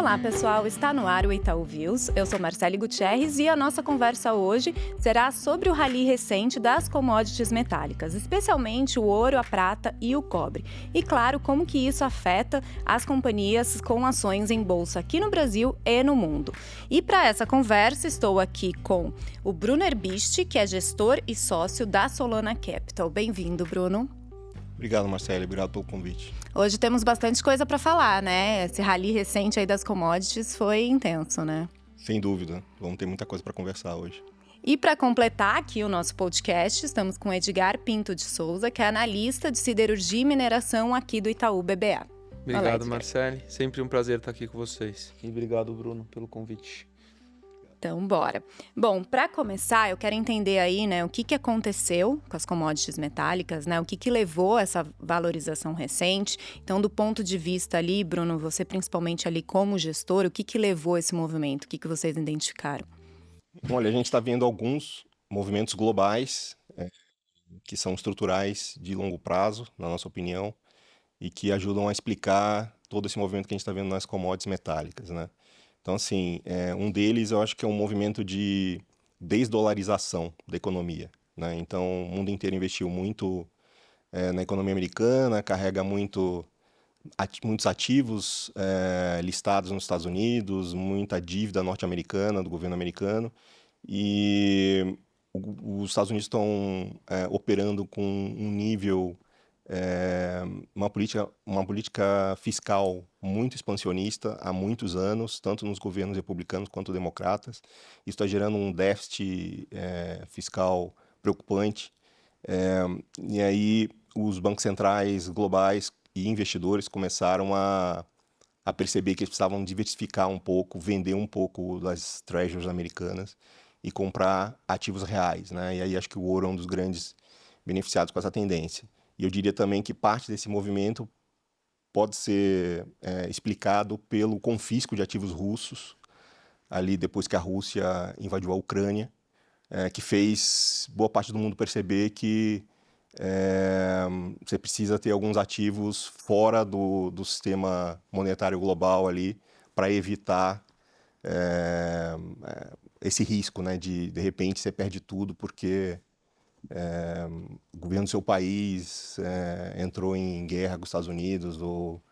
Olá, pessoal! Está no ar o Itaú Views. Eu sou Marcele Gutierrez e a nossa conversa hoje será sobre o rally recente das commodities metálicas, especialmente o ouro, a prata e o cobre. E, claro, como que isso afeta as companhias com ações em bolsa aqui no Brasil e no mundo. E para essa conversa, estou aqui com o Bruno Erbiste, que é gestor e sócio da Solana Capital. Bem-vindo, Bruno. Obrigado, Marcele. Obrigado pelo convite. Hoje temos bastante coisa para falar, né? Esse rally recente aí das commodities foi intenso, né? Sem dúvida. Vamos ter muita coisa para conversar hoje. E para completar aqui o nosso podcast, estamos com Edgar Pinto de Souza, que é analista de siderurgia e mineração aqui do Itaú BBA. Obrigado, Marcele. Sempre um prazer estar aqui com vocês. E obrigado, Bruno, pelo convite. Então, bora. Bom, para começar, eu quero entender aí, né, o que aconteceu com as commodities metálicas, né, o que levou a essa valorização recente. Então, do ponto de vista ali, Bruno, você principalmente ali como gestor, o que levou esse movimento? O que vocês identificaram? Olha, a gente está vendo alguns movimentos globais que são estruturais de longo prazo, na nossa opinião, e que ajudam a explicar todo esse movimento que a gente está vendo nas commodities metálicas, né? Então, assim, um deles eu acho que é um movimento de desdolarização da economia, né? Então, o mundo inteiro investiu muito na economia americana, carrega muitos ativos listados nos Estados Unidos, muita dívida norte-americana, do governo americano, e os Estados Unidos estão operando com um nível, uma política fiscal muito expansionista há muitos anos, tanto nos governos republicanos quanto democratas. Isso está gerando um déficit fiscal preocupante. E aí os bancos centrais globais e investidores começaram a perceber que eles precisavam diversificar um pouco, vender um pouco das treasuries americanas e comprar ativos reais, né? E aí acho que o ouro é um dos grandes beneficiados com essa tendência. E eu diria também que parte desse movimento pode ser explicado pelo confisco de ativos russos, ali depois que a Rússia invadiu a Ucrânia, que fez boa parte do mundo perceber que você precisa ter alguns ativos fora do sistema monetário global ali para evitar esse risco, né, de repente você perde tudo porque o governo do seu país entrou em guerra com os Estados Unidos ou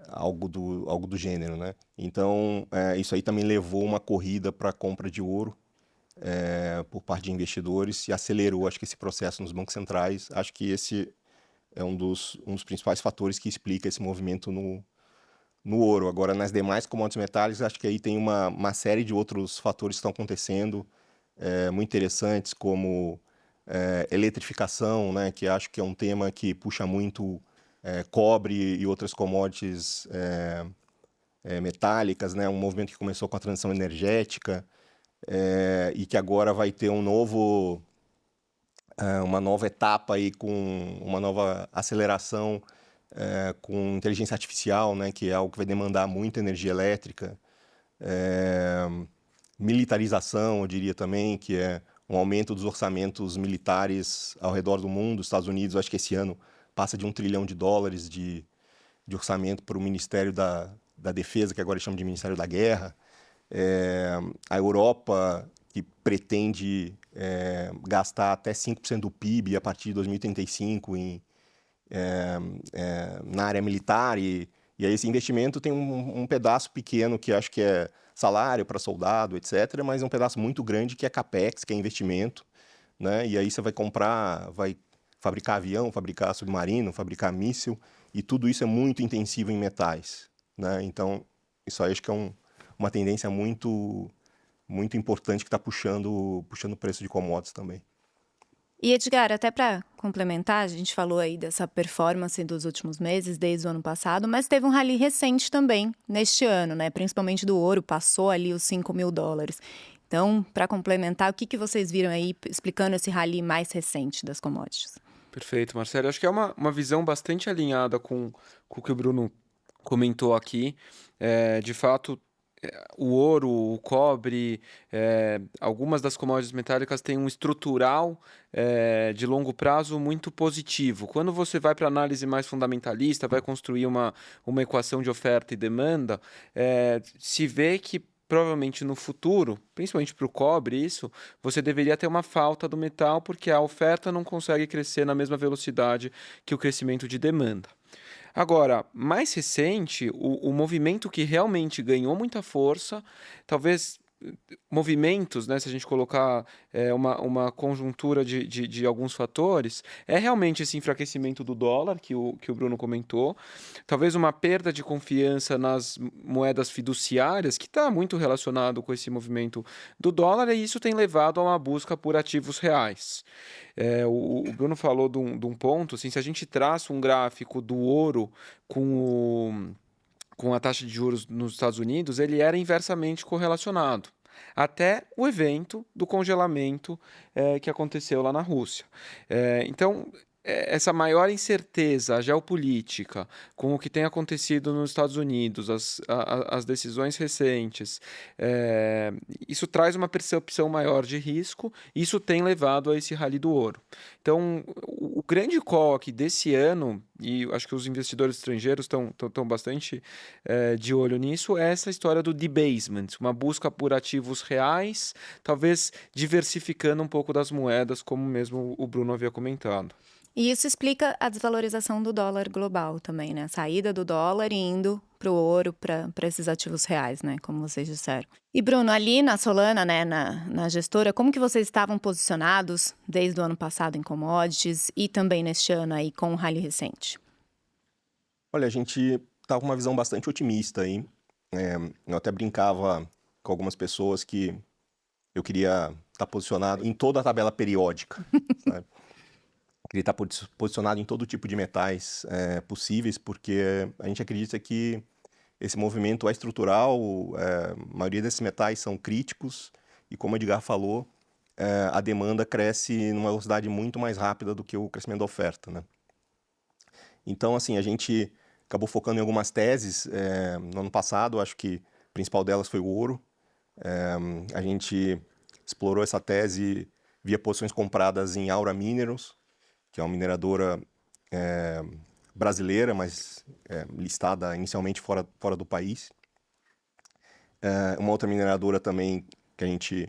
algo do gênero, né? Então, isso aí também levou uma corrida para a compra de ouro por parte de investidores e acelerou, acho que, esse processo nos bancos centrais. Acho que esse é um dos principais fatores que explica esse movimento no ouro. Agora, nas demais commodities metálicas, acho que aí tem uma série de outros fatores que estão acontecendo muito interessantes, como eletrificação, né, que acho que é um tema que puxa muito cobre e outras commodities metálicas, né, um movimento que começou com a transição energética e que agora vai ter uma nova etapa aí com uma nova aceleração com inteligência artificial, né, que é algo que vai demandar muita energia elétrica. Militarização, eu diria também, que é um aumento dos orçamentos militares ao redor do mundo. Os Estados Unidos, acho que esse ano passa de $1 trilhão de orçamento para o Ministério da Defesa, que agora chama de Ministério da Guerra. A Europa, que pretende gastar até 5% do PIB a partir de 2035 na área militar, e aí esse investimento tem um pedaço pequeno que acho que é salário para soldado, etc., mas é um pedaço muito grande que é CAPEX, que é investimento, né? E aí você vai fabricar avião, fabricar submarino, fabricar míssil, e tudo isso é muito intensivo em metais, né? Então, isso aí acho que é uma tendência muito, muito importante que está puxando o preço de commodities também. E, Edgar, até para complementar, a gente falou aí dessa performance dos últimos meses, desde o ano passado, mas teve um rally recente também, neste ano, né? Principalmente do ouro, passou ali os $5 mil. Então, para complementar, o que vocês viram aí, explicando esse rally mais recente das commodities? Perfeito, Marcelo. Acho que é uma visão bastante alinhada com o que o Bruno comentou aqui. De fato, o ouro, o cobre, algumas das commodities metálicas têm um estrutural de longo prazo muito positivo. Quando você vai para análise mais fundamentalista, vai construir uma equação de oferta e demanda, se vê que provavelmente no futuro, principalmente para o cobre, você deveria ter uma falta do metal porque a oferta não consegue crescer na mesma velocidade que o crescimento de demanda. Agora, mais recente, o movimento que realmente ganhou muita força, talvez movimentos, né, se a gente colocar uma conjuntura de alguns fatores, é realmente esse enfraquecimento do dólar que o Bruno comentou, talvez uma perda de confiança nas moedas fiduciárias, que está muito relacionado com esse movimento do dólar, e isso tem levado a uma busca por ativos reais. O Bruno falou de um ponto, assim, se a gente traça um gráfico do ouro com a taxa de juros nos Estados Unidos, ele era inversamente correlacionado. Até o evento do congelamento que aconteceu lá na Rússia. Então, essa maior incerteza geopolítica com o que tem acontecido nos Estados Unidos, as decisões recentes, isso traz uma percepção maior de risco, e isso tem levado a esse rally do ouro. Então, o grande call aqui desse ano, e acho que os investidores estrangeiros estão bastante de olho nisso, é essa história do debasement, uma busca por ativos reais, talvez diversificando um pouco das moedas, como mesmo o Bruno havia comentado. E isso explica a desvalorização do dólar global também, né? A saída do dólar e indo para o ouro, para esses ativos reais, né? Como vocês disseram. E Bruno, ali na Solana, né, na gestora, como que vocês estavam posicionados desde o ano passado em commodities e também neste ano aí com o rally recente? Olha, a gente tá com uma visão bastante otimista aí. Eu até brincava com algumas pessoas que eu queria estar posicionado em toda a tabela periódica, sabe? Queria estar posicionado em todo tipo de metais possíveis, porque a gente acredita que esse movimento é estrutural, a maioria desses metais são críticos, e como o Edgar falou, a demanda cresce numa velocidade muito mais rápida do que o crescimento da oferta, né? Então, assim, a gente acabou focando em algumas teses no ano passado, acho que a principal delas foi o ouro. A gente explorou essa tese via posições compradas em Aura Minerals, que é uma mineradora brasileira, mas listada inicialmente fora do país. Uma outra mineradora também que a gente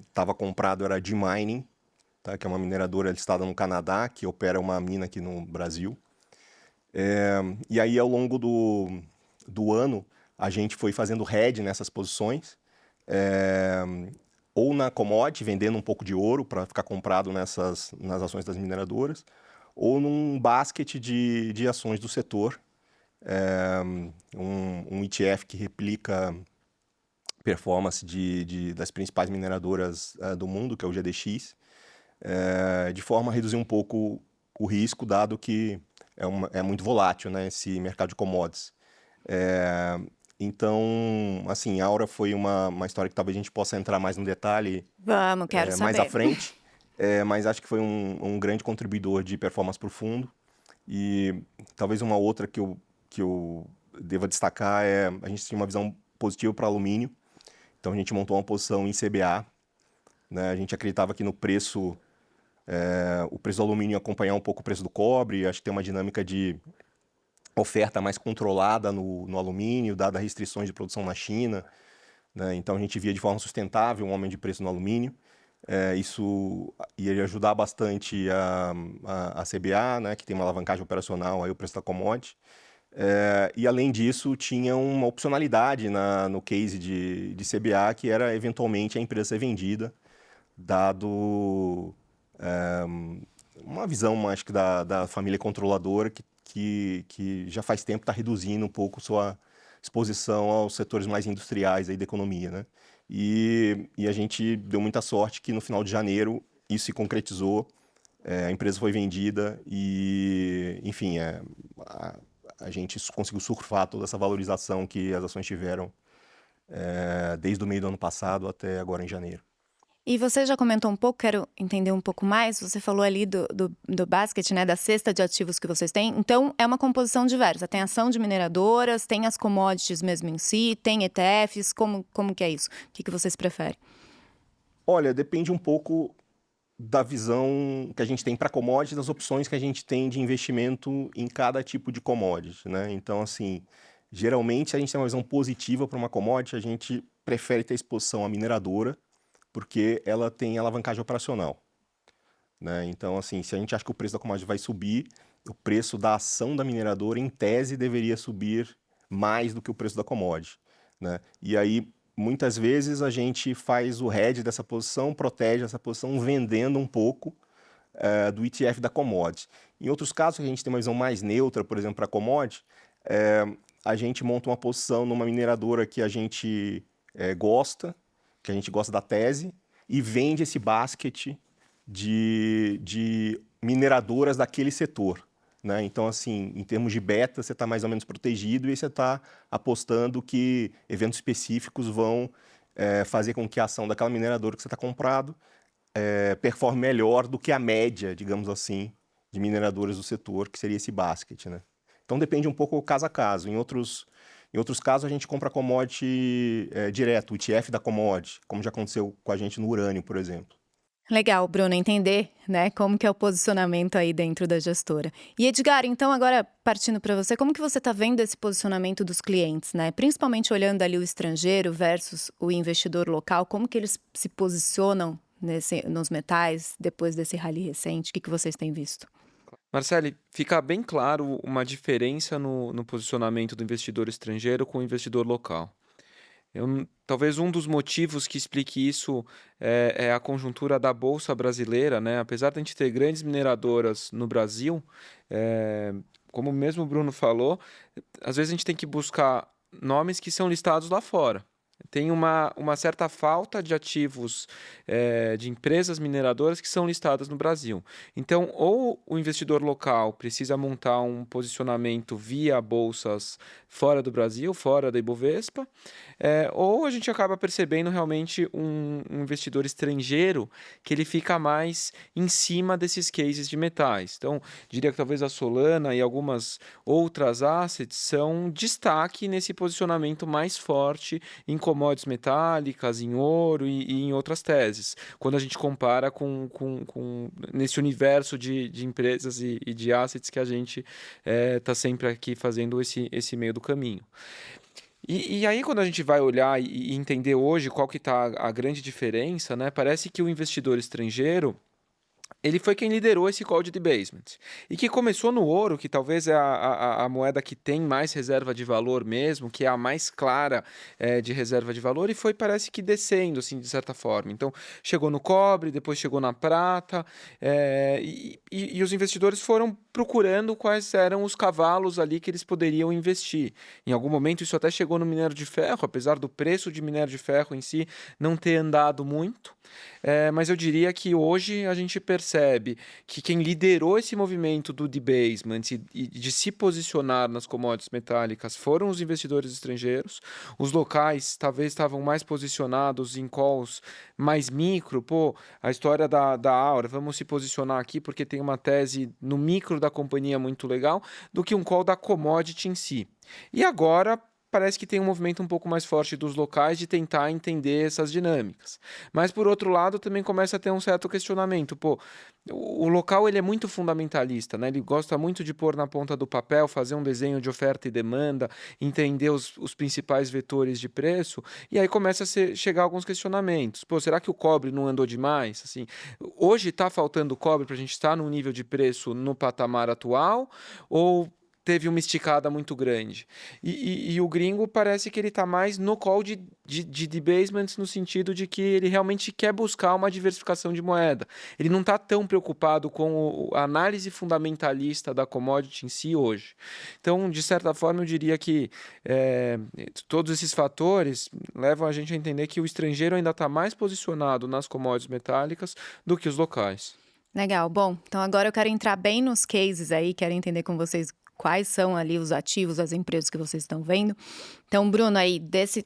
estava comprado era a G-Mining, tá? Que é uma mineradora listada no Canadá, que opera uma mina aqui no Brasil. E aí, ao longo do ano, a gente foi fazendo hedge nessas posições, ou na commodity, vendendo um pouco de ouro para ficar comprado nas ações das mineradoras, ou num basket de ações do setor, um ETF que replica performance das principais mineradoras do mundo, que é o GDX, de forma a reduzir um pouco o risco, dado que é muito volátil, né, esse mercado de commodities. Então, assim, a Aura foi uma história que talvez a gente possa entrar mais no detalhe Vamos, quero saber. mais à frente, mas acho que foi um grande contribuidor de performance para o fundo. E talvez uma outra que eu deva destacar a gente tinha uma visão positiva para alumínio, então a gente montou uma posição em CBA, né? A gente acreditava que no preço, o preço do alumínio ia acompanhar um pouco o preço do cobre, acho que tem uma dinâmica de oferta mais controlada no alumínio, dada restrições de produção na China, né? Então a gente via de forma sustentável um aumento de preço no alumínio. Isso ia ajudar bastante a CBA, né, que tem uma alavancagem operacional, aí o preço da commodity. E além disso, tinha uma opcionalidade no case de CBA, que era eventualmente a empresa ser vendida, dado uma visão, acho que da família controladora, que já faz tempo está reduzindo um pouco sua exposição aos setores mais industriais aí da economia, né? E a gente deu muita sorte que no final de janeiro isso se concretizou, a empresa foi vendida e, enfim, a gente conseguiu surfar toda essa valorização que as ações tiveram desde o meio do ano passado até agora em janeiro. E você já comentou um pouco, quero entender um pouco mais. Você falou ali do basket, né, da cesta de ativos que vocês têm. Então, é uma composição diversa. Tem ação de mineradoras, tem as commodities mesmo em si, tem ETFs. Como que é isso? O que vocês preferem? Olha, depende um pouco da visão que a gente tem para commodities, das opções que a gente tem de investimento em cada tipo de commodity, né? Então, assim, geralmente, se a gente tem uma visão positiva para uma commodity, a gente prefere ter exposição à mineradora, porque ela tem alavancagem operacional, né? Então, assim, se a gente acha que o preço da commodity vai subir, o preço da ação da mineradora, em tese, deveria subir mais do que o preço da commodity, né? E aí, muitas vezes, a gente faz o hedge dessa posição, protege essa posição, vendendo um pouco do ETF da commodity. Em outros casos, que a gente tem uma visão mais neutra, por exemplo, para commodity, a gente monta uma posição numa mineradora que a gente gosta, que a gente gosta da tese, e vende esse basket de mineradoras daquele setor, né? Então, assim, em termos de beta, você está mais ou menos protegido e você está apostando que eventos específicos vão fazer com que a ação daquela mineradora que você está comprado performe melhor do que a média, digamos assim, de mineradoras do setor, que seria esse basket, né? Então, depende um pouco caso a caso. Em outros casos, a gente compra commodity direto, o ETF da commodity, como já aconteceu com a gente no urânio, por exemplo. Legal, Bruno, entender, né, como que é o posicionamento aí dentro da gestora. E Edgar, então agora partindo para você, como que você está vendo esse posicionamento dos clientes, né? Principalmente olhando ali o estrangeiro versus o investidor local, como que eles se posicionam nos metais depois desse rally recente? O que vocês têm visto? Marcele, fica bem claro uma diferença no posicionamento do investidor estrangeiro com o investidor local. Talvez um dos motivos que explique isso é a conjuntura da Bolsa brasileira, né? Apesar de a gente ter grandes mineradoras no Brasil, como mesmo o Bruno falou, às vezes a gente tem que buscar nomes que são listados lá fora. Tem uma certa falta de ativos de empresas mineradoras que são listadas no Brasil. Então, ou o investidor local precisa montar um posicionamento via bolsas fora do Brasil, fora da Ibovespa, ou a gente acaba percebendo realmente um investidor estrangeiro que ele fica mais em cima desses cases de metais. Então, diria que talvez a Solana e algumas outras assets são destaque nesse posicionamento mais forte em commodities metálicas, em ouro e em outras teses, quando a gente compara com nesse universo de empresas e de assets que a gente está sempre aqui fazendo esse meio do caminho. E aí, quando a gente vai olhar e entender hoje qual que está a grande diferença, né? Parece que o investidor estrangeiro ele foi quem liderou esse call de debasement. E que começou no ouro, que talvez é a moeda que tem mais reserva de valor mesmo, que é a mais clara de reserva de valor, e foi, parece que descendo, assim, de certa forma. Então, chegou no cobre, depois chegou na prata, e os investidores foram procurando quais eram os cavalos ali que eles poderiam investir. Em algum momento, isso até chegou no minério de ferro, apesar do preço de minério de ferro em si não ter andado muito. Mas eu diria que hoje a gente percebe que quem liderou esse movimento do debasement e de se posicionar nas commodities metálicas foram os investidores estrangeiros. Os locais talvez estavam mais posicionados em calls mais micro. A história da Aura, vamos se posicionar aqui porque tem uma tese no micro da companhia muito legal, do que um call da commodity em si. E agora parece que tem um movimento um pouco mais forte dos locais de tentar entender essas dinâmicas. Mas, por outro lado, também começa a ter um certo questionamento. O local ele é muito fundamentalista, né? Ele gosta muito de pôr na ponta do papel, fazer um desenho de oferta e demanda, entender os principais vetores de preço, e aí começa a chegar alguns questionamentos. Será que o cobre não andou demais? Assim, hoje está faltando cobre para a gente estar num nível de preço no patamar atual, ou teve uma esticada muito grande? E o gringo parece que ele está mais no call de debasement, no sentido de que ele realmente quer buscar uma diversificação de moeda. Ele não está tão preocupado com a análise fundamentalista da commodity em si hoje. Então, de certa forma, eu diria que todos esses fatores levam a gente a entender que o estrangeiro ainda está mais posicionado nas commodities metálicas do que os locais. Legal. Bom, então agora eu quero entrar bem nos cases aí, quero entender com vocês quais são ali os ativos, as empresas que vocês estão vendo. Então, Bruno, aí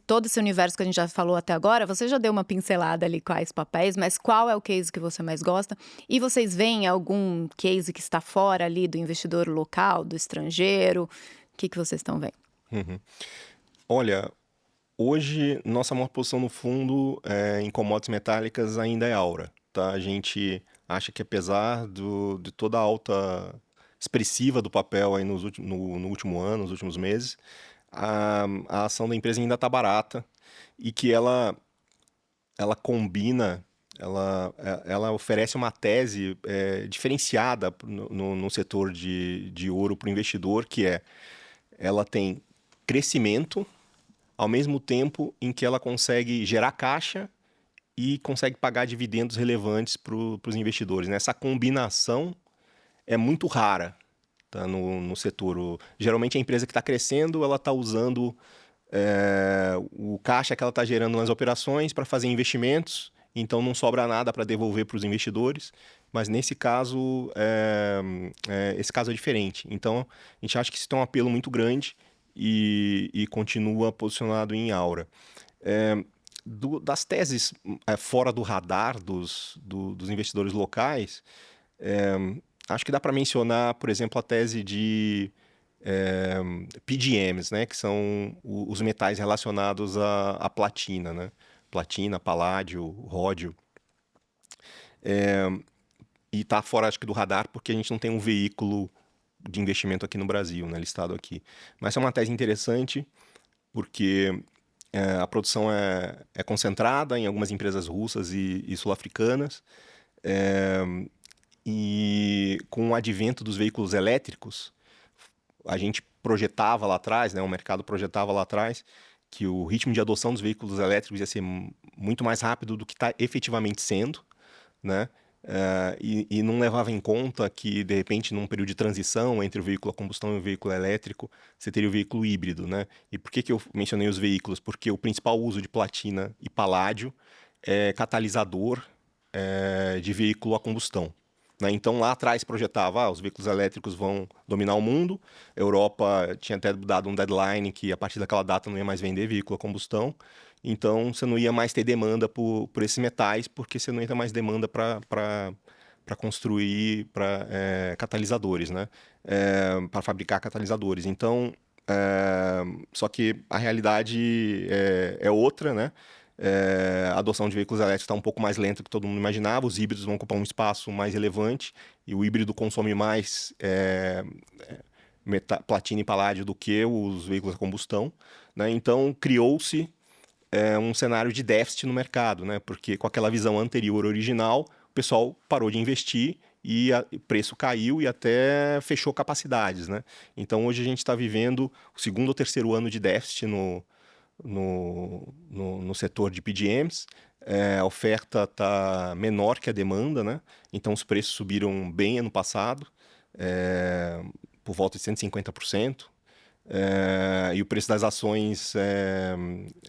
todo esse universo que a gente já falou até agora, você já deu uma pincelada ali quais papéis, mas qual é o case que você mais gosta? E vocês veem algum case que está fora ali do investidor local, do estrangeiro? O que vocês estão vendo? Uhum. Olha, hoje nossa maior posição no fundo em commodities metálicas ainda é Aura, tá? A gente acha que apesar de toda a alta expressiva do papel aí no último ano, nos últimos meses, a ação da empresa ainda está barata e que ela combina, ela oferece uma tese diferenciada no setor de ouro para o investidor, que ela tem crescimento ao mesmo tempo em que ela consegue gerar caixa e consegue pagar dividendos relevantes para os investidores, né? Essa combinação é muito rara, tá, no setor. Geralmente a empresa que está crescendo, ela está usando o caixa que ela está gerando nas operações para fazer investimentos, então não sobra nada para devolver para os investidores, mas nesse caso, esse caso é diferente. Então a gente acha que isso tem um apelo muito grande e continua posicionado em Aura. Das teses fora do radar dos investidores locais, acho que dá para mencionar, por exemplo, a tese de PGMs, né, que são os metais relacionados à platina, né? Platina, paládio, ródio. E está fora, acho que, do radar porque a gente não tem um veículo de investimento aqui no Brasil, né, listado aqui. Mas é uma tese interessante porque a produção é concentrada em algumas empresas russas e sul-africanas, e com o advento dos veículos elétricos, a gente projetava lá atrás, né, o mercado projetava lá atrás, que o ritmo de adoção dos veículos elétricos ia ser muito mais rápido do que está efetivamente sendo, né? E não levava em conta que, de repente, num período de transição entre o veículo a combustão e o veículo elétrico, você teria o veículo híbrido, né? E por que eu mencionei os veículos? Porque o principal uso de platina e paládio é catalisador de veículo a combustão, né? Então, lá atrás projetava, os veículos elétricos vão dominar o mundo. A Europa tinha até dado um deadline que a partir daquela data não ia mais vender veículo a combustão. Então, você não ia mais ter demanda por esses metais, porque você não ia ter mais demanda para construir catalisadores, né? Para fabricar catalisadores. Então, só que a realidade é outra, né? A adoção de veículos elétricos está um pouco mais lenta do que todo mundo imaginava. Os híbridos vão ocupar um espaço mais relevante e o híbrido consome mais platina e paládio do que os veículos a combustão, né? Então, criou-se um cenário de déficit no mercado, né? Porque com aquela visão anterior original, o pessoal parou de investir e o preço caiu e até fechou capacidades, né? Então, hoje a gente está vivendo o segundo ou terceiro ano de déficit no setor de PGMs. A oferta está menor que a demanda, né? Então os preços subiram bem ano passado, por volta de 150%. E o preço das ações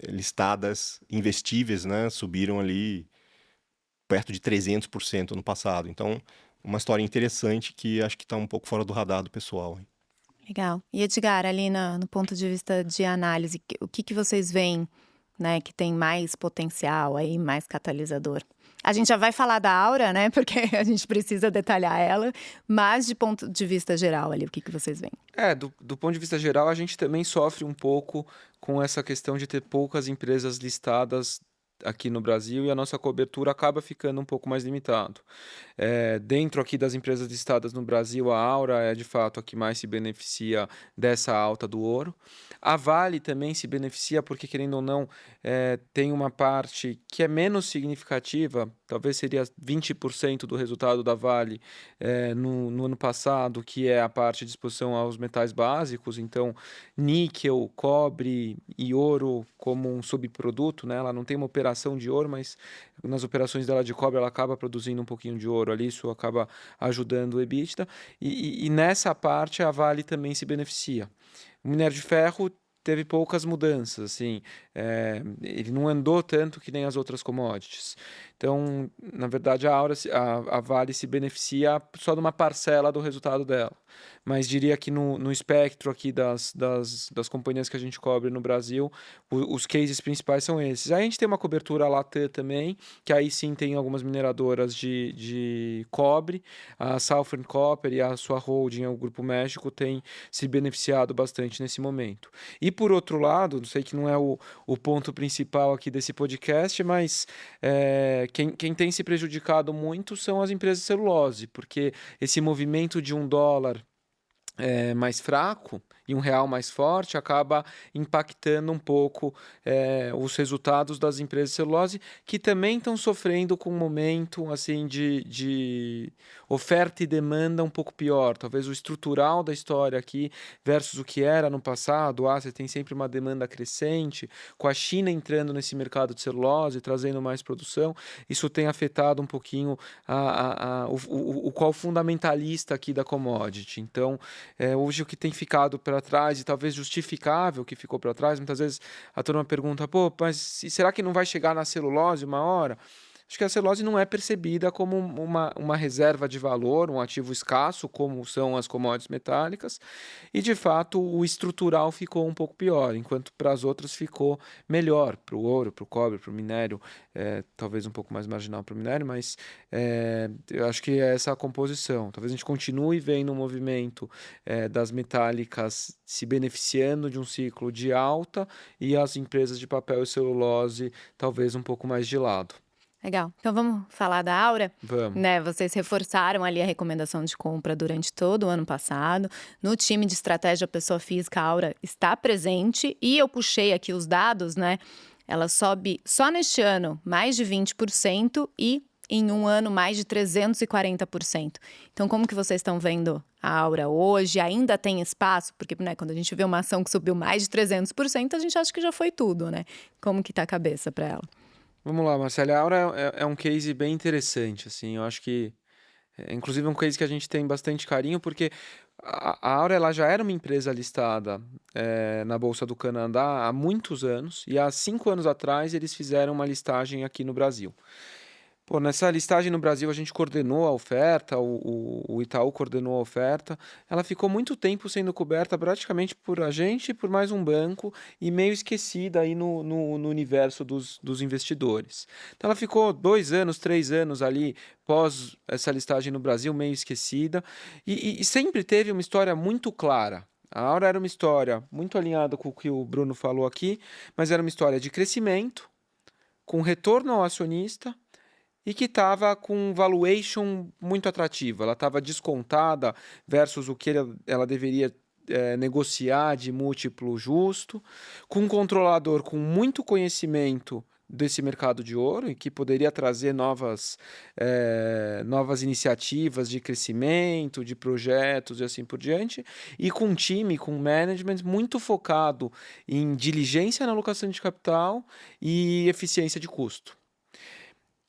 listadas, investíveis, né, subiram ali perto de 300% no passado. Então, uma história interessante que acho que está um pouco fora do radar do pessoal. Legal. E Edgar, ali no ponto de vista de análise, o que vocês veem, né, que tem mais potencial aí, mais catalisador? A gente já vai falar da Aura, né, porque a gente precisa detalhar ela, mas de ponto de vista geral ali, o que vocês veem? Do ponto de vista geral, a gente também sofre um pouco com essa questão de ter poucas empresas listadas aqui no Brasil e a nossa cobertura acaba ficando um pouco mais limitado. Dentro aqui das empresas listadas no Brasil, a Aura é de fato a que mais se beneficia dessa alta do ouro. A Vale também se beneficia porque, querendo ou não, tem uma parte que é menos significativa, talvez seria 20% do resultado da Vale no ano passado, que é a parte de exposição aos metais básicos, então níquel, cobre e ouro como um subproduto, né? Ela não tem uma operação de ouro, mas nas operações dela de cobre ela acaba produzindo um pouquinho de ouro ali, isso acaba ajudando o EBITDA, e nessa parte a Vale também se beneficia. O minério de ferro teve poucas mudanças, assim, ele não andou tanto que nem as outras commodities. Então, na verdade, a Vale se beneficia só de uma parcela do resultado dela. Mas diria que no espectro aqui das companhias que a gente cobre no Brasil, os cases principais são esses. Aí a gente tem uma cobertura Latam também, que aí sim tem algumas mineradoras de cobre. A Southern Copper e a sua holding, o Grupo México, tem se beneficiado bastante nesse momento. E por outro lado, sei que não é o ponto principal aqui desse podcast, mas quem tem se prejudicado muito são as empresas de celulose, porque esse movimento de $1 mais fraco e R$ 1 mais forte acaba impactando um pouco os resultados das empresas de celulose, que também estão sofrendo com um momento assim de oferta e demanda um pouco pior. Talvez o estrutural da história aqui versus o que era no passado. Você tem sempre uma demanda crescente, com a China entrando nesse mercado de celulose, trazendo mais produção. Isso tem afetado um pouquinho o qual fundamentalista aqui da commodity. Então, hoje o que tem ficado para trás, e talvez justificável que ficou para trás, muitas vezes a turma pergunta, mas será que não vai chegar na celulose uma hora? Acho que a celulose não é percebida como uma reserva de valor, um ativo escasso, como são as commodities metálicas, e de fato o estrutural ficou um pouco pior, enquanto para as outras ficou melhor, para o ouro, para o cobre, para o minério, talvez um pouco mais marginal para o minério, mas eu acho que é essa a composição. Talvez a gente continue vendo um movimento das metálicas se beneficiando de um ciclo de alta e as empresas de papel e celulose talvez um pouco mais de lado. Legal. Então vamos falar da Aura? Vamos. Né, vocês reforçaram ali a recomendação de compra durante todo o ano passado. No time de estratégia pessoa física, a Aura está presente e eu puxei aqui os dados, né? Ela sobe só neste ano mais de 20% e em um ano mais de 340%. Então como que vocês estão vendo a Aura hoje? Ainda tem espaço? Porque, né, quando a gente vê uma ação que subiu mais de 300%, a gente acha que já foi tudo, né? Como que tá a cabeça para ela? Vamos lá, Marcelo. A Aura é um case bem interessante, assim. Eu acho que, inclusive, é um case que a gente tem bastante carinho, porque a Aura ela já era uma empresa listada na Bolsa do Canadá há muitos anos, e há 5 anos atrás eles fizeram uma listagem aqui no Brasil. Nessa listagem no Brasil a gente coordenou a oferta, o Itaú coordenou a oferta. Ela ficou muito tempo sendo coberta praticamente por a gente e por mais um banco e meio esquecida aí no universo dos investidores. Então ela ficou 2 anos, 3 anos ali pós essa listagem no Brasil, meio esquecida e sempre teve uma história muito clara. A Aura era uma história muito alinhada com o que o Bruno falou aqui, mas era uma história de crescimento, com retorno ao acionista, e que estava com um valuation muito atrativo. Ela estava descontada versus o que ela deveria negociar de múltiplo justo, com um controlador com muito conhecimento desse mercado de ouro e que poderia trazer novas iniciativas de crescimento, de projetos e assim por diante, e com um time, com um management muito focado em diligência na alocação de capital e eficiência de custo.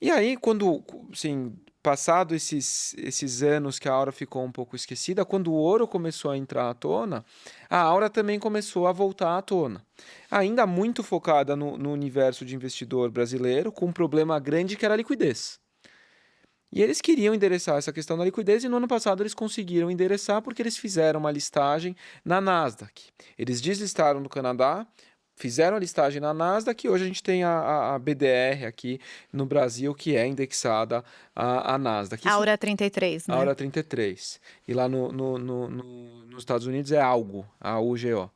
E aí, quando, assim, passado esses anos que a Aura ficou um pouco esquecida, quando o ouro começou a entrar à tona, a Aura também começou a voltar à tona. Ainda muito focada no universo de investidor brasileiro, com um problema grande que era a liquidez. E eles queriam endereçar essa questão da liquidez e no ano passado eles conseguiram endereçar porque eles fizeram uma listagem na Nasdaq. Eles deslistaram do Canadá, fizeram a listagem na Nasdaq e hoje a gente tem a BDR aqui no Brasil, que é indexada à Nasdaq. Aura 33, né? Aura 33. E lá nos Estados Unidos é AUGO, AUGO.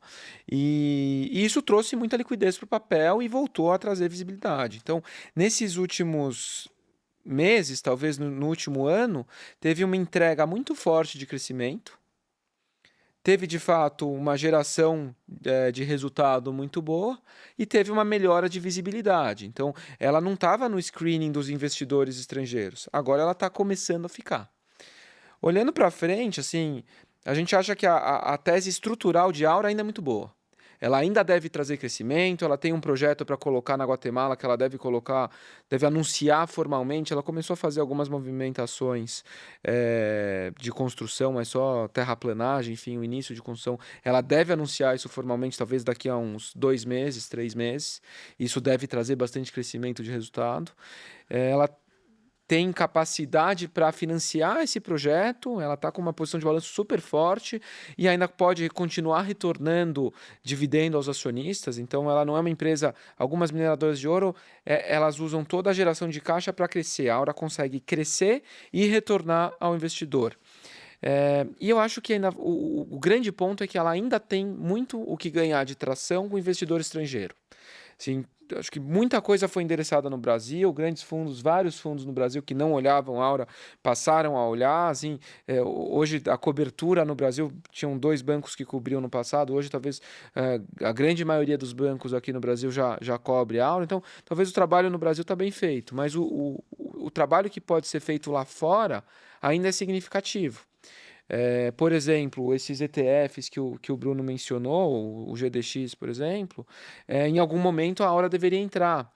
E isso trouxe muita liquidez para o papel e voltou a trazer visibilidade. Então, nesses últimos meses, talvez no último ano, teve uma entrega muito forte de crescimento. Teve, de fato, uma geração de resultado muito boa e teve uma melhora de visibilidade. Então, ela não estava no screening dos investidores estrangeiros. Agora ela está começando a ficar. Olhando para frente, assim, a gente acha que a tese estrutural de Aura ainda é muito boa. ela ainda deve trazer crescimento, ela tem um projeto para colocar na Guatemala que ela deve anunciar formalmente. Ela começou a fazer algumas movimentações de construção, mas só terraplanagem, enfim, o início de construção. Ela deve anunciar isso formalmente, talvez daqui a uns 2 meses, 3 meses. Isso deve trazer bastante crescimento de resultado. Ela tem capacidade para financiar esse projeto, ela está com uma posição de balanço super forte e ainda pode continuar retornando dividendo aos acionistas. Então, ela não é uma empresa... Algumas mineradoras de ouro, elas usam toda a geração de caixa para crescer. A Aura consegue crescer e retornar ao investidor. E eu acho que ainda o grande ponto é que ela ainda tem muito o que ganhar de tração com o investidor estrangeiro. Sim, acho que muita coisa foi endereçada no Brasil, grandes fundos, vários fundos no Brasil que não olhavam a Aura passaram a olhar. Assim, hoje a cobertura no Brasil, tinham 2 bancos que cobriam no passado, hoje talvez a grande maioria dos bancos aqui no Brasil já cobre a Aura. Então, talvez o trabalho no Brasil está bem feito, mas o trabalho que pode ser feito lá fora ainda é significativo. Por exemplo, esses ETFs que o Bruno mencionou, o GDX, por exemplo, em algum momento a Aura deveria entrar.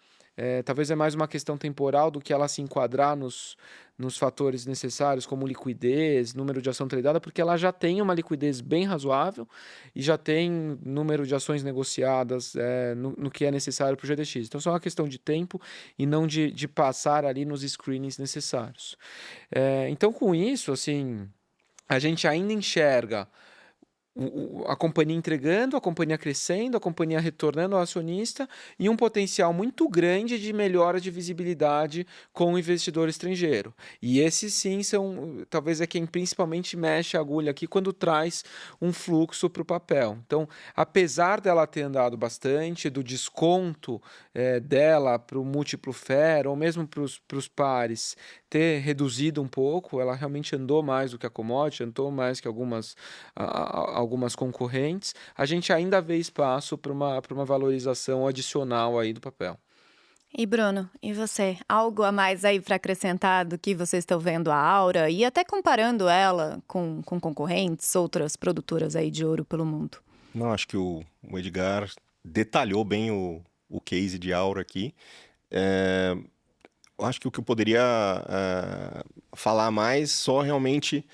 Talvez é mais uma questão temporal do que ela se enquadrar nos fatores necessários, como liquidez, número de ação tradada, porque ela já tem uma liquidez bem razoável e já tem número de ações negociadas no que é necessário para o GDX. Então, só uma questão de tempo e não de passar ali nos screenings necessários. Então, com isso, assim... A gente ainda enxerga a companhia entregando, a companhia crescendo, a companhia retornando ao acionista e um potencial muito grande de melhora de visibilidade com o investidor estrangeiro. E esses sim talvez quem principalmente mexe a agulha aqui quando traz um fluxo para o papel. Então, apesar dela ter andado bastante, do desconto dela para o múltiplo FER ou mesmo para os pares ter reduzido um pouco, ela realmente andou mais do que a commodity, andou mais que algumas concorrentes, a gente ainda vê espaço para uma valorização adicional aí do papel. E Bruno, e você? Algo a mais aí para acrescentar do que vocês estão vendo a Aura e até comparando ela com concorrentes, outras produtoras aí de ouro pelo mundo? Não, acho que o Edgar detalhou bem o case de Aura aqui. Eu acho que o que eu poderia falar mais só realmente...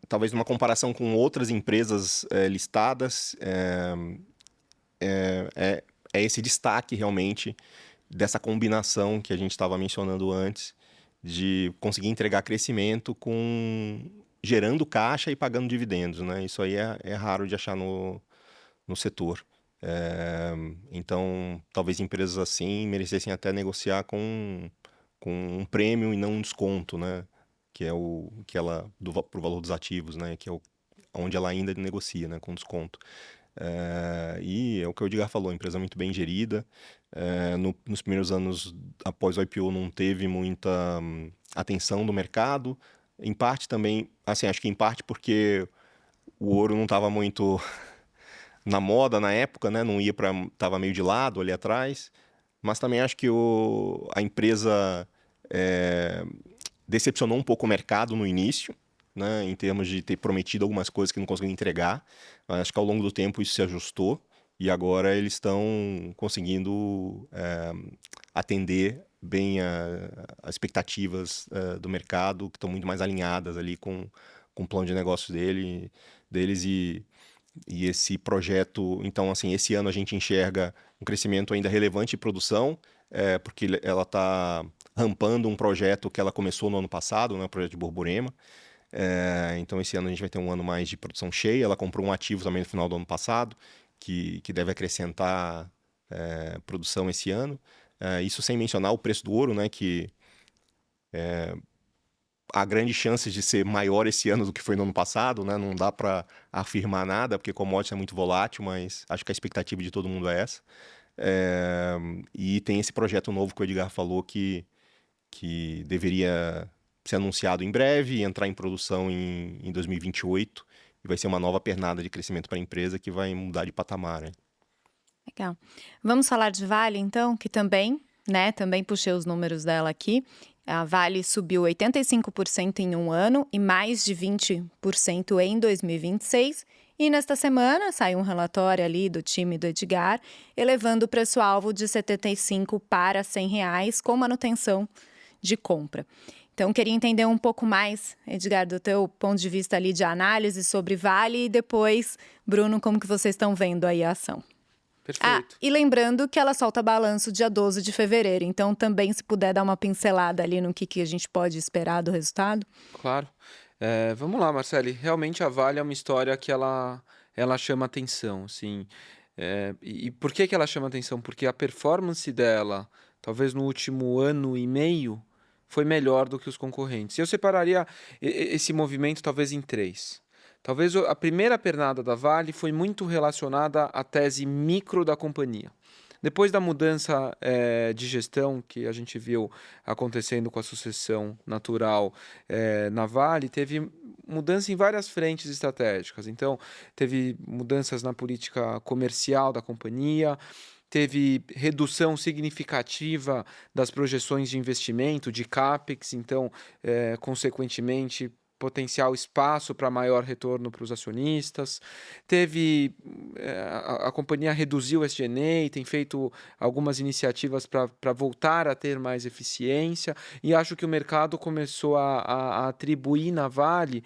talvez numa comparação com outras empresas listadas, é esse destaque realmente dessa combinação que a gente estava mencionando antes, de conseguir entregar crescimento gerando caixa e pagando dividendos, né? Isso aí é raro de achar no setor. Então, talvez empresas assim merecessem até negociar com um prêmio e não um desconto, né? Que é pro valor dos ativos, né? Que é onde ela ainda negocia, né? Com desconto. E é o que o Edgar falou, a empresa muito bem gerida. Nos primeiros anos após o IPO não teve muita atenção do mercado. Em parte também, assim, acho que em parte porque o ouro não estava muito na moda na época, né? Não ia estava meio de lado ali atrás. Mas também acho que a empresa decepcionou um pouco o mercado no início, né, em termos de ter prometido algumas coisas que não conseguiu entregar. Acho que ao longo do tempo isso se ajustou e agora eles estão conseguindo atender bem as expectativas do mercado, que estão muito mais alinhadas ali com o plano de negócios deles e esse projeto. Então, assim, esse ano a gente enxerga um crescimento ainda relevante de produção, porque ela está rampando um projeto que ela começou no ano passado, né, o projeto de Borborema. Então, esse ano a gente vai ter um ano mais de produção cheia. Ela comprou um ativo também no final do ano passado, que deve acrescentar produção esse ano. Isso sem mencionar o preço do ouro, né, que há grandes chances de ser maior esse ano do que foi no ano passado, né? Não dá para afirmar nada, porque commodity é muito volátil, mas acho que a expectativa de todo mundo é essa. E tem esse projeto novo que o Edgar falou que deveria ser anunciado em breve e entrar em produção em 2028. E vai ser uma nova pernada de crescimento para a empresa que vai mudar de patamar, né? Legal. Vamos falar de Vale, então, que também puxei os números dela aqui. A Vale subiu 85% em um ano e mais de 20% em 2026. E nesta semana saiu um relatório ali do time do Edgar, elevando o preço-alvo de R$ 75 para R$ 100 reais, com manutenção de compra. Então, queria entender um pouco mais, Edgar, do teu ponto de vista ali de análise sobre Vale e depois, Bruno, como que vocês estão vendo aí a ação. Perfeito. E lembrando que ela solta balanço dia 12 de fevereiro, então também se puder dar uma pincelada ali no que a gente pode esperar do resultado. Claro. Vamos lá, Marcele. Realmente a Vale é uma história que ela chama atenção, assim. E por que ela chama atenção? Porque a performance dela, talvez no último ano e meio, foi melhor do que os concorrentes. Eu separaria esse movimento talvez em três. Talvez a primeira pernada da Vale foi muito relacionada à tese micro da companhia. Depois da mudança de gestão que a gente viu acontecendo com a sucessão natural na Vale, teve mudança em várias frentes estratégicas. Então, teve mudanças na política comercial da companhia, teve redução significativa das projeções de investimento, de CAPEX, então, consequentemente, potencial espaço para maior retorno para os acionistas. A companhia reduziu o SG&A, tem feito algumas iniciativas para voltar a ter mais eficiência, e acho que o mercado começou a atribuir na Vale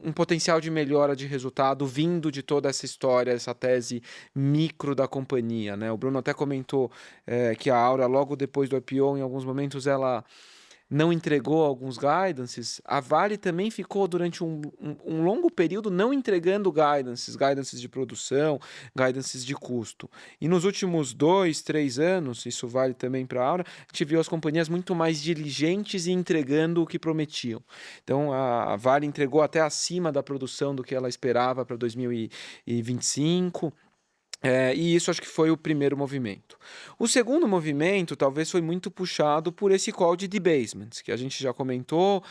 um potencial de melhora de resultado vindo de toda essa história, essa tese micro da companhia, né? O Bruno até comentou que a Aura, logo depois do IPO, em alguns momentos ela não entregou alguns guidances. A Vale também ficou durante um longo período não entregando guidances de produção, guidances de custo. E nos últimos 2, 3 anos, isso vale também para a Aura, a gente viu as companhias muito mais diligentes e entregando o que prometiam. Então, a Vale entregou até acima da produção do que ela esperava para 2025. E isso acho que foi o primeiro movimento. O segundo movimento talvez foi muito puxado por esse call de debasement, que a gente já comentou,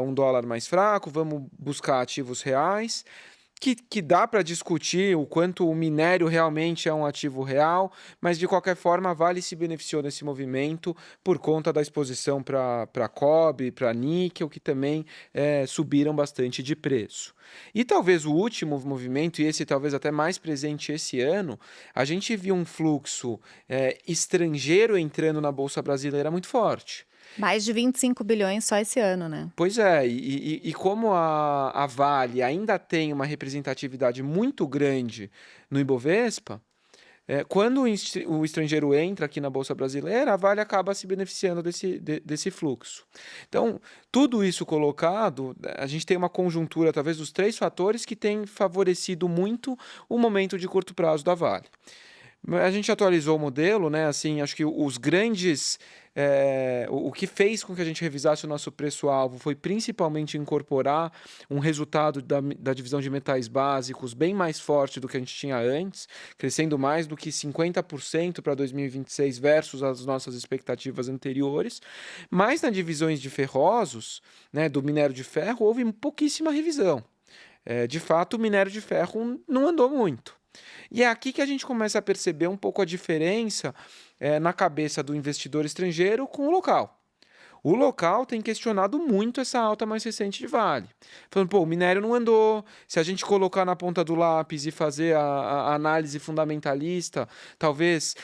um dólar mais fraco, vamos buscar ativos reais, que dá para discutir o quanto o minério realmente é um ativo real, mas de qualquer forma a Vale se beneficiou desse movimento por conta da exposição para cobre, para níquel, que também subiram bastante de preço. E talvez o último movimento, e esse talvez até mais presente esse ano, a gente viu um fluxo estrangeiro entrando na Bolsa Brasileira muito forte. Mais de 25 bilhões só esse ano, né? Pois é, e como a Vale ainda tem uma representatividade muito grande no Ibovespa, quando o estrangeiro entra aqui na Bolsa Brasileira, a Vale acaba se beneficiando desse fluxo. Então, tudo isso colocado, a gente tem uma conjuntura, talvez, dos 3 fatores que têm favorecido muito o momento de curto prazo da Vale. A gente atualizou o modelo, né? Assim, acho que os grandes... o que fez com que a gente revisasse o nosso preço-alvo foi principalmente incorporar um resultado da divisão de metais básicos bem mais forte do que a gente tinha antes, crescendo mais do que 50% para 2026 versus as nossas expectativas anteriores. Mas nas divisões de ferrosos, né, do minério de ferro, houve pouquíssima revisão. De fato, o minério de ferro não andou muito. E é aqui que a gente começa a perceber um pouco a diferença na cabeça do investidor estrangeiro com o local. O local tem questionado muito essa alta mais recente de Vale. Falando, o minério não andou, se a gente colocar na ponta do lápis e fazer a análise fundamentalista, talvez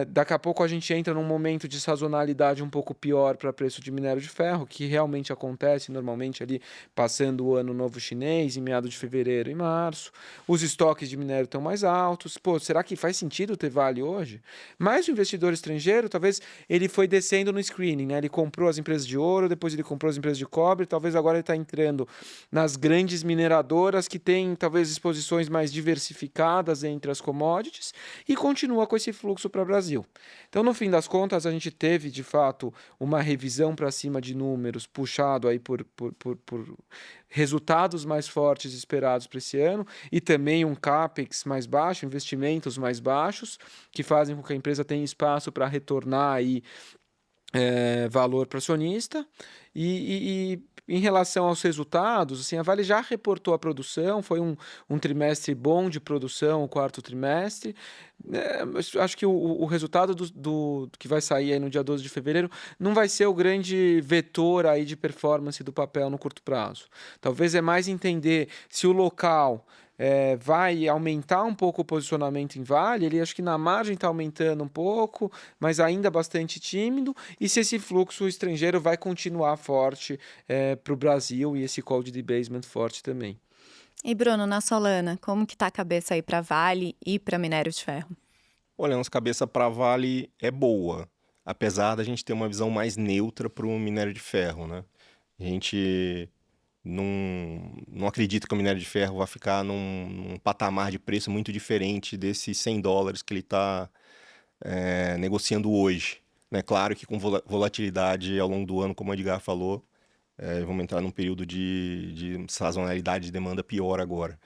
daqui a pouco a gente entra num momento de sazonalidade um pouco pior para preço de minério de ferro, que realmente acontece normalmente ali passando o ano novo chinês, em meados de fevereiro e março. Os estoques de minério estão mais altos. Será que faz sentido ter Vale hoje? Mas o investidor estrangeiro, talvez ele foi descendo no screening, né? Ele comprou as empresas de ouro, depois ele comprou as empresas de cobre, talvez agora ele está entrando nas grandes mineradoras que têm talvez exposições mais diversificadas entre as commodities e continua com esse fluxo para o Brasil. Então, no fim das contas, a gente teve, de fato, uma revisão para cima de números puxado aí por resultados mais fortes esperados para esse ano e também um CAPEX mais baixo, investimentos mais baixos, que fazem com que a empresa tenha espaço para retornar aí valor para acionista. E em relação aos resultados, assim, a Vale já reportou a produção, foi um trimestre bom de produção, o quarto trimestre. Acho que o resultado do que vai sair aí no dia 12 de fevereiro não vai ser o grande vetor aí de performance do papel no curto prazo. Talvez é mais entender se o local vai aumentar um pouco o posicionamento em Vale, ele acho que na margem está aumentando um pouco, mas ainda bastante tímido, e se esse fluxo estrangeiro vai continuar forte para o Brasil e esse cold debasement forte também. E Bruno, na Solana, como que tá a cabeça aí para Vale e para minério de ferro? Olha, a nossa cabeça para Vale é boa, apesar da gente ter uma visão mais neutra para o minério de ferro, né? A gente não acredita que o minério de ferro vai ficar num patamar de preço muito diferente desses $100 que ele está negociando hoje, né? Claro que com volatilidade ao longo do ano, como o Edgar falou, vamos entrar num período de sazonalidade de demanda pior agora.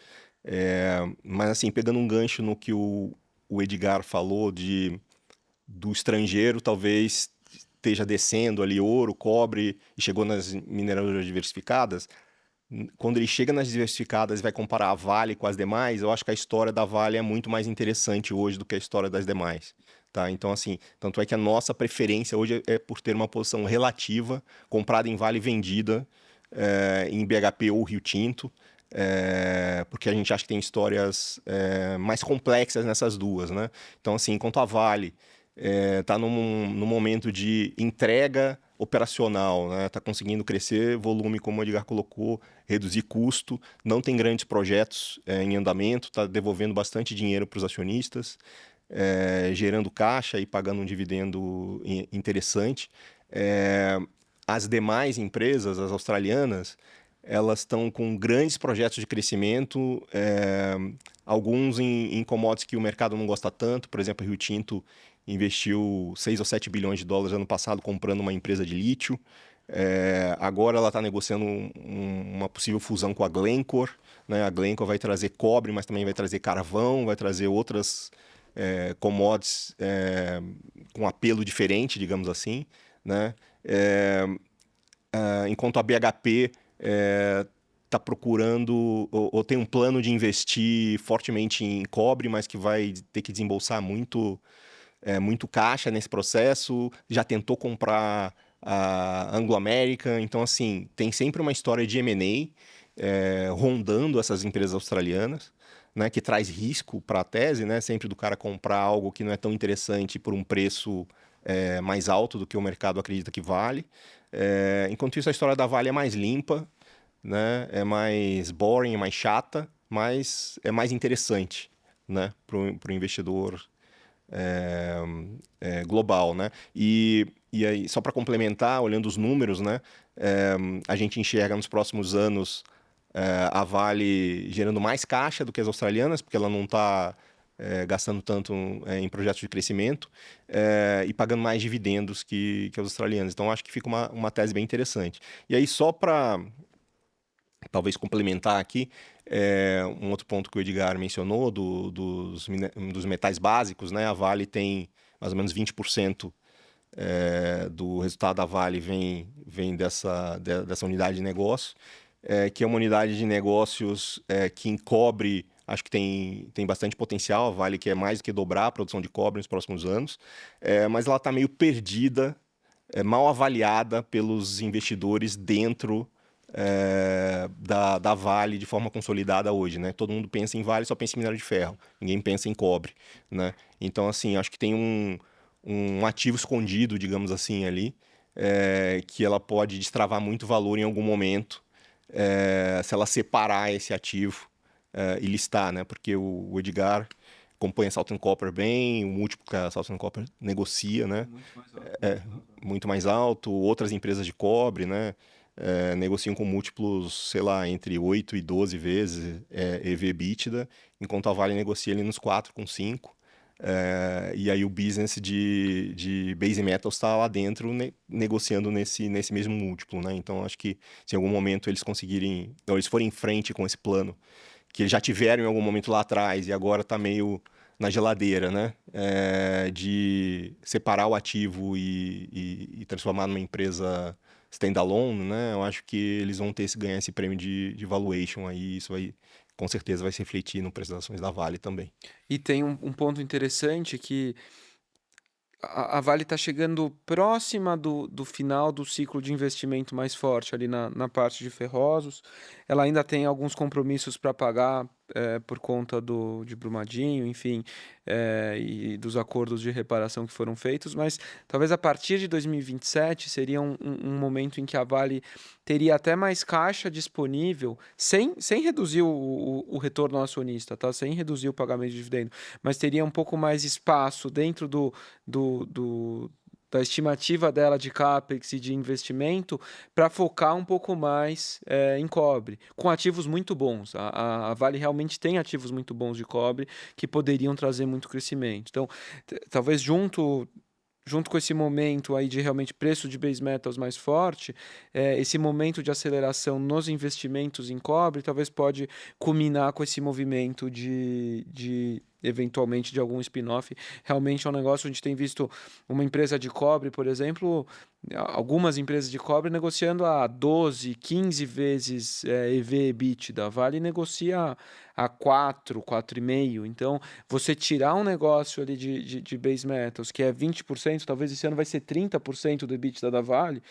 Mas assim, pegando um gancho no que o Edgar falou do estrangeiro, talvez esteja descendo ali ouro, cobre e chegou nas mineradoras diversificadas. Quando ele chega nas diversificadas e vai comparar a Vale com as demais, eu acho que a história da Vale é muito mais interessante hoje do que a história das demais. Tá? Então, assim, tanto é que a nossa preferência hoje é por ter uma posição relativa, comprada em Vale e vendida em BHP ou Rio Tinto, porque a gente acha que tem histórias mais complexas nessas duas, né? Então, assim, enquanto a Vale está num momento de entrega operacional, né? Está conseguindo crescer volume, como o Edgar colocou, reduzir custo, não tem grandes projetos em andamento, está devolvendo bastante dinheiro para os acionistas, gerando caixa e pagando um dividendo interessante. As demais empresas, as australianas, elas estão com grandes projetos de crescimento, alguns em commodities que o mercado não gosta tanto. Por exemplo, a Rio Tinto investiu 6 ou 7 bilhões de dólares ano passado comprando uma empresa de lítio. Agora ela está negociando uma possível fusão com a Glencore, né? A Glencore vai trazer cobre, mas também vai trazer carvão, vai trazer outras commodities com apelo diferente, digamos assim, né? Enquanto a BHP está procurando ou tem um plano de investir fortemente em cobre, mas que vai ter que desembolsar muito caixa nesse processo, já tentou comprar a Anglo American, então assim, tem sempre uma história de M&A rondando essas empresas australianas, né, que traz risco para a tese, né, sempre do cara comprar algo que não é tão interessante por um preço mais alto do que o mercado acredita que vale. Enquanto isso, a história da Vale é mais limpa, né, é mais boring, é mais chata, mas é mais interessante, né, para o investidor global, né? E aí, só para complementar, olhando os números, né, a gente enxerga nos próximos anos a Vale gerando mais caixa do que as australianas, porque ela não está gastando tanto em projetos de crescimento e pagando mais dividendos que as australianas. Então, acho que fica uma tese bem interessante. E aí, só para talvez complementar aqui, um outro ponto que o Edgar mencionou dos metais básicos, né? A Vale tem mais ou menos 20% do resultado da Vale vem dessa unidade de negócio, que é uma unidade de negócios que em cobre acho que tem bastante potencial. A Vale quer mais do que dobrar a produção de cobre nos próximos anos, mas ela está meio perdida, mal avaliada pelos investidores dentro da Vale de forma consolidada hoje, né? Todo mundo pensa em Vale, só pensa em minério de ferro, ninguém pensa em cobre, né? Então, assim, acho que tem um ativo escondido, digamos assim, ali, que ela pode destravar muito valor em algum momento, se ela separar esse ativo e listar, né? Porque o Edgar acompanha a Southern Copper bem, o múltiplo que a Southern Copper negocia, né? Muito mais alto. Outras empresas de cobre, né? Negociam com múltiplos, sei lá, entre 8 e 12 vezes EV/EBITDA, enquanto a Vale negocia ali nos 4 com 5. E aí o business de Base Metals está lá dentro negociando nesse mesmo múltiplo, né? Então acho que se em algum momento eles conseguirem, ou eles forem em frente com esse plano, que eles já tiveram em algum momento lá atrás e agora está meio na geladeira, né? De separar o ativo e transformar numa empresa standalone, né? Eu acho que eles vão ganhar esse prêmio de valuation aí, isso aí com certeza vai se refletir no preço das ações da Vale também. E tem um ponto interessante que a Vale está chegando próxima do final do ciclo de investimento mais forte ali na parte de ferrosos. Ela ainda tem alguns compromissos para pagar por conta de Brumadinho, enfim, e dos acordos de reparação que foram feitos, mas talvez a partir de 2027 seria um momento em que a Vale teria até mais caixa disponível, sem reduzir o retorno ao acionista, tá? Sem reduzir o pagamento de dividendo, mas teria um pouco mais espaço dentro da estimativa dela de CAPEX e de investimento para focar um pouco mais em cobre, com ativos muito bons. A Vale realmente tem ativos muito bons de cobre que poderiam trazer muito crescimento. Então, talvez junto com esse momento aí de realmente preço de base metals mais forte, esse momento de aceleração nos investimentos em cobre talvez pode culminar com esse movimento de eventualmente de algum spin-off. Realmente é um negócio, a gente tem visto uma empresa de cobre, por exemplo, algumas empresas de cobre negociando a 12, 15 vezes EV/EBITDA. A Vale negocia a 4, 4,5. Então, você tirar um negócio ali de base metals, que é 20%, talvez esse ano vai ser 30% do EBITDA da Vale,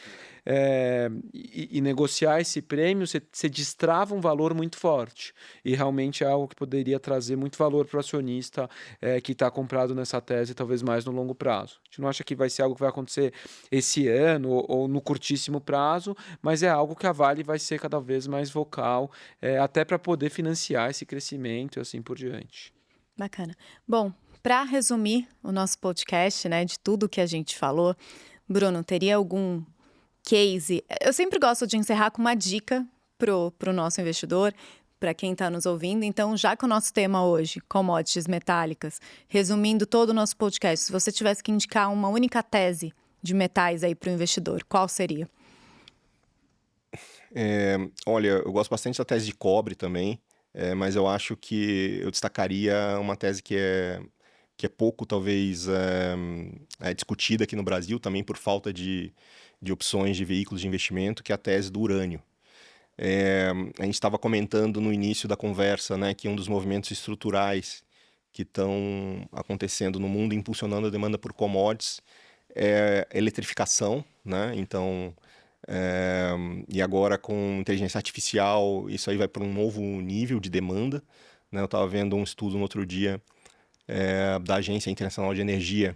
e negociar esse prêmio, você destrava um valor muito forte. E realmente é algo que poderia trazer muito valor para o acionista que está comprado nessa tese, talvez mais no longo prazo. A gente não acha que vai ser algo que vai acontecer esse ano ou no curtíssimo prazo, mas é algo que a Vale vai ser cada vez mais vocal, até para poder financiar esse crescimento e assim por diante. Bacana. Bom, para resumir o nosso podcast, né, de tudo que a gente falou, Bruno, teria algum case? Eu sempre gosto de encerrar com uma dica pro nosso investidor, para quem está nos ouvindo. Então, já que o nosso tema hoje, commodities metálicas, resumindo todo o nosso podcast, se você tivesse que indicar uma única tese de metais aí para o investidor, qual seria? Olha, eu gosto bastante da tese de cobre também, mas eu acho que eu destacaria uma tese que é pouco, talvez, discutida aqui no Brasil, também por falta de opções de veículos de investimento, que é a tese do urânio. A gente estava comentando no início da conversa, né, que um dos movimentos estruturais que estão acontecendo no mundo, impulsionando a demanda por commodities, é a eletrificação, né? Então, e agora com inteligência artificial, isso aí vai para um novo nível de demanda, né? Eu estava vendo um estudo no outro dia da Agência Internacional de Energia,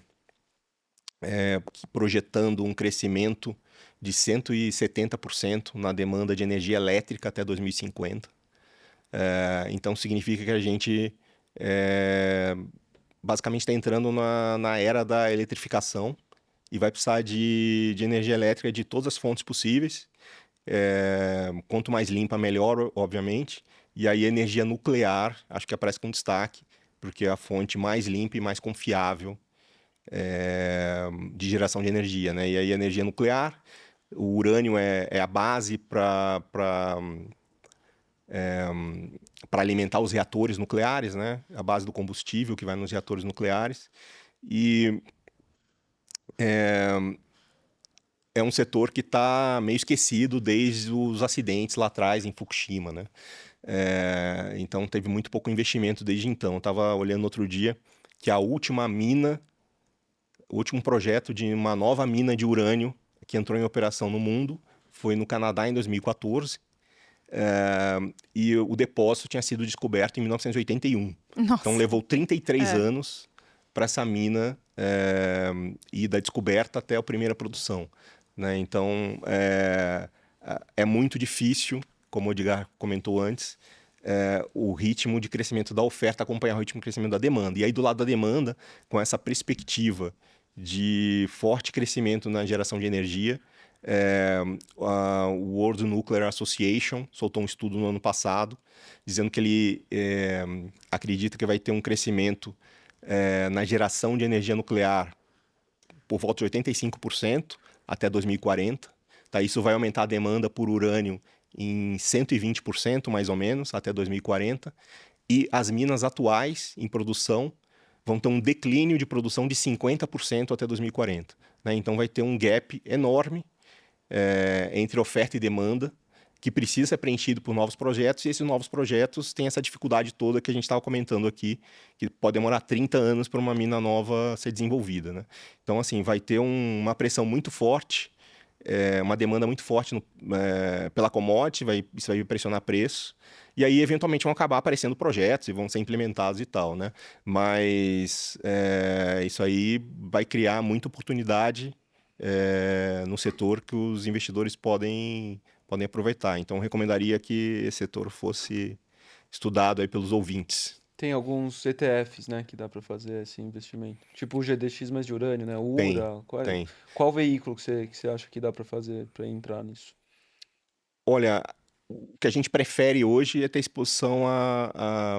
projetando um crescimento de 170% na demanda de energia elétrica até 2050. Então, significa que a gente basicamente está entrando na era da eletrificação e vai precisar de energia elétrica de todas as fontes possíveis. Quanto mais limpa, melhor, obviamente. E aí a energia nuclear, acho que aparece com destaque, porque é a fonte mais limpa e mais confiável de geração de energia, né? E aí a energia nuclear, o urânio é a base para alimentar os reatores nucleares, né? A base do combustível que vai nos reatores nucleares. E é um setor que está meio esquecido desde os acidentes lá atrás em Fukushima, né? Então teve muito pouco investimento desde então. Eu estava olhando outro dia que o último projeto de uma nova mina de urânio que entrou em operação no mundo foi no Canadá em 2014. E o depósito tinha sido descoberto em 1981. Nossa. Então levou 33 anos para essa mina ir da descoberta até a primeira produção, né? Então é muito difícil, como o Edgar comentou antes, o ritmo de crescimento da oferta acompanhar o ritmo de crescimento da demanda. E aí do lado da demanda, com essa perspectiva de forte crescimento na geração de energia, a World Nuclear Association soltou um estudo no ano passado, dizendo que ele acredita que vai ter um crescimento na geração de energia nuclear por volta de 85% até 2040. Tá? Isso vai aumentar a demanda por urânio em 120%, mais ou menos, até 2040. E as minas atuais em produção vão ter um declínio de produção de 50% até 2040. Né? Então vai ter um gap enorme entre oferta e demanda, que precisa ser preenchido por novos projetos, e esses novos projetos têm essa dificuldade toda que a gente estava comentando aqui, que pode demorar 30 anos para uma mina nova ser desenvolvida, né? Então, assim, vai ter uma pressão muito forte, uma demanda muito forte pela commodity, isso vai pressionar preço, e aí eventualmente vão acabar aparecendo projetos e vão ser implementados e tal, né? Mas isso aí vai criar muita oportunidade no setor que os investidores podem aproveitar. Então, eu recomendaria que esse setor fosse estudado aí pelos ouvintes. Tem alguns ETFs, né, que dá para fazer esse investimento. Tipo o GDX mais de urânio, né? O Tem, URA. tem. Qual veículo que você acha que dá para fazer para entrar nisso? Olha, o que a gente prefere hoje é ter exposição a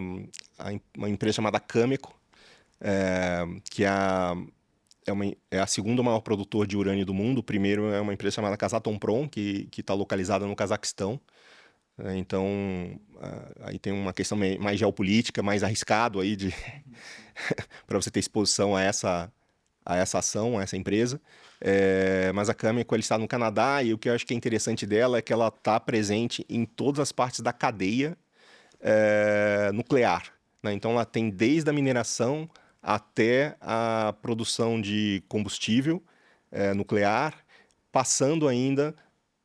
uma empresa chamada Cameco, que é a segunda maior produtora de urânio do mundo. O primeiro é uma empresa chamada Kazatomprom, que está localizada no Cazaquistão. Então, aí tem uma questão mais geopolítica, mais arriscado aí para você ter exposição a essa ação, a essa empresa. Mas a Cameco ela está no Canadá, e o que eu acho que é interessante dela é que ela está presente em todas as partes da cadeia nuclear, né? Então, ela tem desde a mineração até a produção de combustível nuclear, passando ainda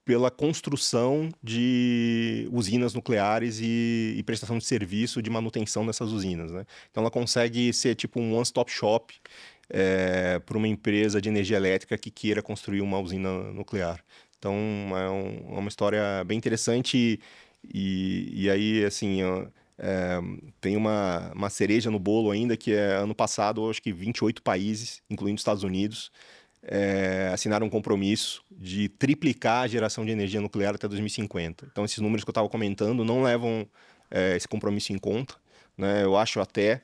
pela construção de usinas nucleares e prestação de serviço de manutenção dessas usinas, né? Então, ela consegue ser tipo um one-stop shop para uma empresa de energia elétrica que queira construir uma usina nuclear. Então, é uma história bem interessante e aí, assim, tem uma cereja no bolo ainda, que ano passado, acho que 28 países, incluindo os Estados Unidos, assinaram um compromisso de triplicar a geração de energia nuclear até 2050. Então, esses números que eu estava comentando não levam esse compromisso em conta, né? Eu acho até,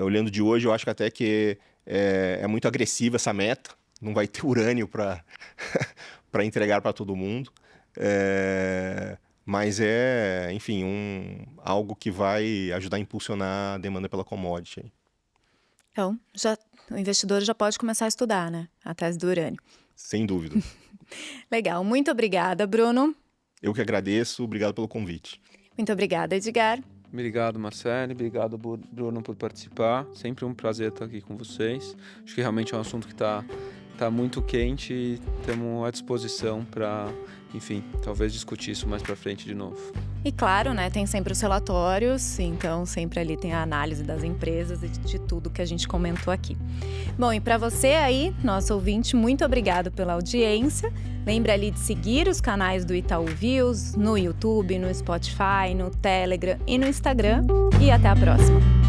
olhando de hoje, eu acho que até que é muito agressiva essa meta. Não vai ter urânio para entregar para todo mundo. Mas enfim, algo que vai ajudar a impulsionar a demanda pela commodity. Então, o investidor já pode começar a estudar, né? A tese do urânio. Sem dúvida. Legal. Muito obrigada, Bruno. Eu que agradeço. Obrigado pelo convite. Muito obrigada, Edgar. Obrigado, Marcelo. Obrigado, Bruno, por participar. Sempre um prazer estar aqui com vocês. Acho que realmente é um assunto que está muito quente e estamos à disposição para, enfim, talvez discutir isso mais para frente de novo. E claro, né, tem sempre os relatórios, então sempre ali tem a análise das empresas e de tudo que a gente comentou aqui. Bom, e para você aí, nosso ouvinte, muito obrigado pela audiência. Lembra ali de seguir os canais do Itaú Views no YouTube, no Spotify, no Telegram e no Instagram. E até a próxima!